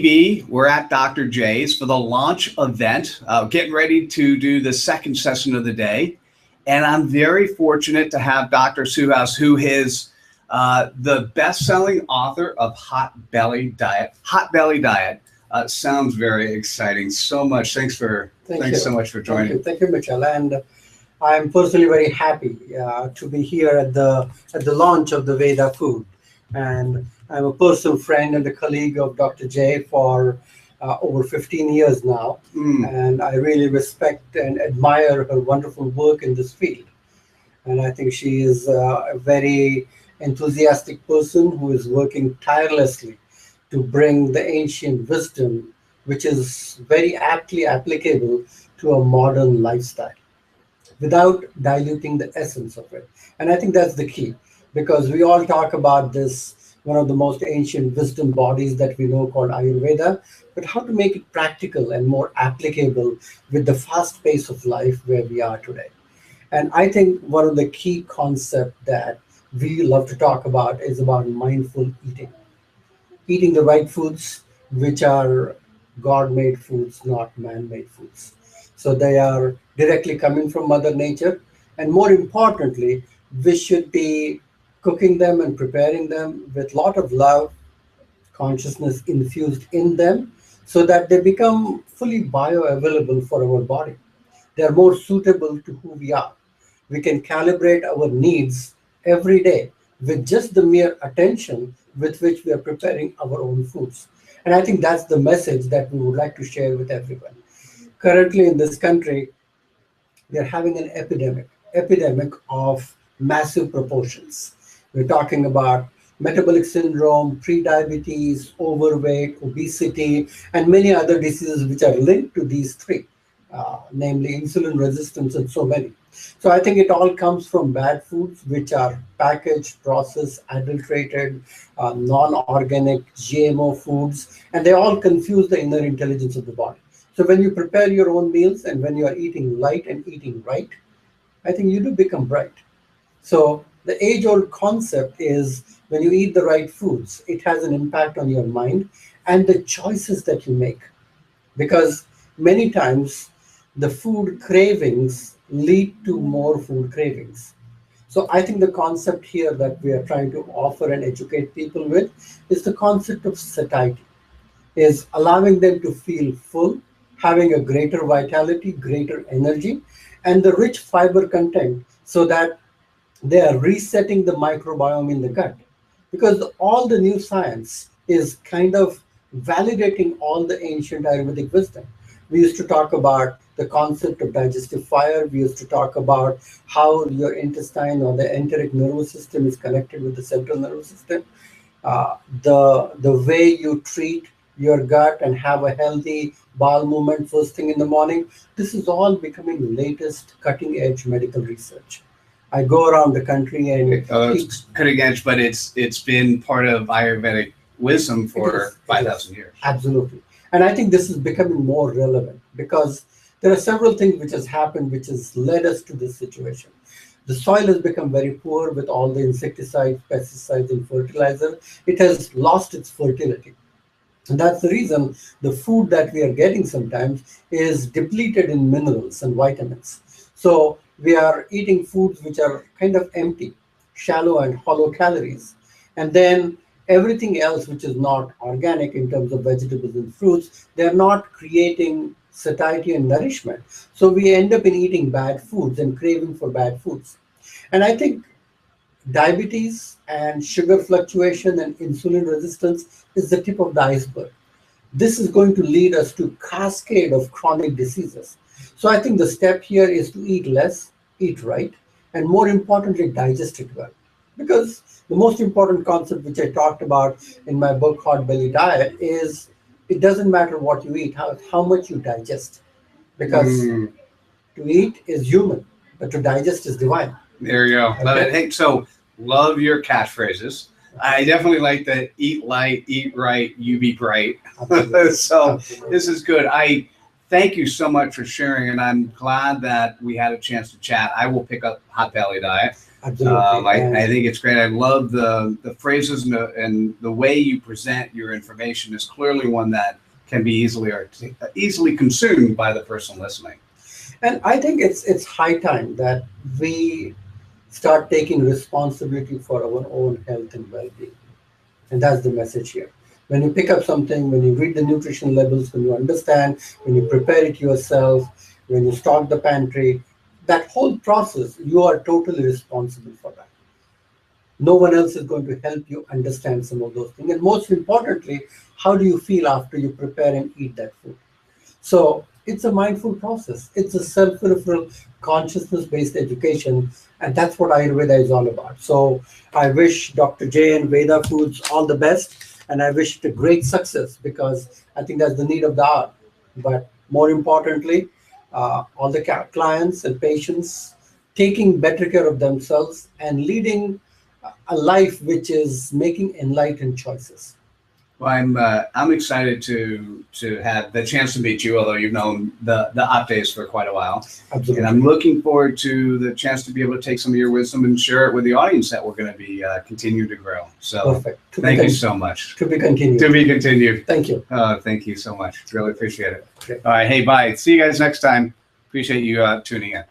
We're at Dr. J's for the launch event, getting ready to do the second session of the day. And I'm very fortunate to have Dr. Suhas, who is the best-selling author of Hot Belly Diet. Hot Belly Diet sounds very exciting. So much. Thanks so much for joining. Thank you, Michelle. And I'm personally very happy to be here at the launch of the VedaFood. And I'm a personal friend and a colleague of Dr. J for over 15 years now. And I really respect and admire her wonderful work in this field. And I think she is a very enthusiastic person who is working tirelessly to bring the ancient wisdom, which is very aptly applicable to a modern lifestyle, without diluting the essence of it. And I think that's the key, because we all talk about this, one of the most ancient wisdom bodies that we know called Ayurveda, but how to make it practical and more applicable with the fast pace of life where we are today. And I think one of the key concepts that we love to talk about is about mindful eating. Eating the right foods, which are God-made foods, not man-made foods. So they are directly coming from Mother Nature. And more importantly, we should be cooking them and preparing them with a lot of love, consciousness infused in them, so that they become fully bioavailable for our body. They are more suitable to who we are. We can calibrate our needs every day with just the mere attention with which we are preparing our own foods. And I think that's the message that we would like to share with everyone. Currently in this country, we are having an epidemic of massive proportions. We're talking about metabolic syndrome, pre-diabetes, overweight, obesity, and many other diseases which are linked to these three, namely insulin resistance and so many. So I think it all comes from bad foods, which are packaged, processed, adulterated, non-organic, GMO foods, and they all confuse the inner intelligence of the body. So when you prepare your own meals and when you are eating light and eating right, I think you do become bright. So the age-old concept is when you eat the right foods, it has an impact on your mind and the choices that you make. Because many times the food cravings lead to more food cravings. So I think the concept here that we are trying to offer and educate people with is the concept of satiety, is allowing them to feel full, having a greater vitality, greater energy, and the rich fiber content, so that they are resetting the microbiome in the gut. Because all the new science is kind of validating all the ancient Ayurvedic wisdom. We used to talk about the concept of digestive fire. We used to talk about how your intestine or the enteric nervous system is connected with the central nervous system. The way you treat your gut and have a healthy bowel movement first thing in the morning. This is all becoming the latest cutting edge medical research. I go around the country and it's cutting edge, but it's been part of Ayurvedic wisdom for 5,000 years. Absolutely. And I think this is becoming more relevant because there are several things which has happened which has led us to this situation. The soil has become very poor with all the insecticides, pesticides, and fertilizer. It has lost its fertility. And that's the reason the food that we are getting sometimes is depleted in minerals and vitamins. So we are eating foods which are kind of empty, shallow and hollow calories. And then everything else which is not organic in terms of vegetables and fruits, they're not creating satiety and nourishment. So we end up in eating bad foods and craving for bad foods. And I think diabetes and sugar fluctuation and insulin resistance is the tip of the iceberg. This is going to lead us to cascade of chronic diseases. So I think the step here is to eat less, eat right, and more importantly, digest it well. Because the most important concept which I talked about in my book, Hot Belly Diet, is it doesn't matter what you eat, how much you digest. Because to eat is human, but to digest is divine. There you go. Okay. Love it. Hey, so love your catchphrases. I definitely like the eat light, eat right, you be bright. So this is good. I thank you so much for sharing, and I'm glad that we had a chance to chat. I will pick up Hot Belly Diet. Absolutely. I think it's great. I love the phrases and the way you present your information is clearly one that can be easily consumed by the person listening. And I think it's high time that we start taking responsibility for our own health and well-being. And that's the message here. When you pick up something, when you read the nutrition labels, when you understand, when you prepare it yourself, when you stock the pantry, that whole process, you are totally responsible for that. No one else is going to help you understand some of those things. And most importantly, how do you feel after you prepare and eat that food? So it's a mindful process. It's a self-referral, consciousness-based education, and that's what Ayurveda is all about. So I wish Dr. J and VedaFoods all the best, and I wish it a great success because I think that's the need of the hour. But more importantly, all the clients and patients taking better care of themselves and leading a life which is making enlightened choices. Well, I'm excited to have the chance to meet you, although you've known the Aptes for quite a while. Absolutely. And I'm looking forward to the chance to be able to take some of your wisdom and share it with the audience that we're going to be continue to grow. So Perfect. Thank you so much. To be continued. To be continued. Thank you. Thank you so much. Really appreciate it. Okay. All right. Hey, bye. See you guys next time. Appreciate you tuning in.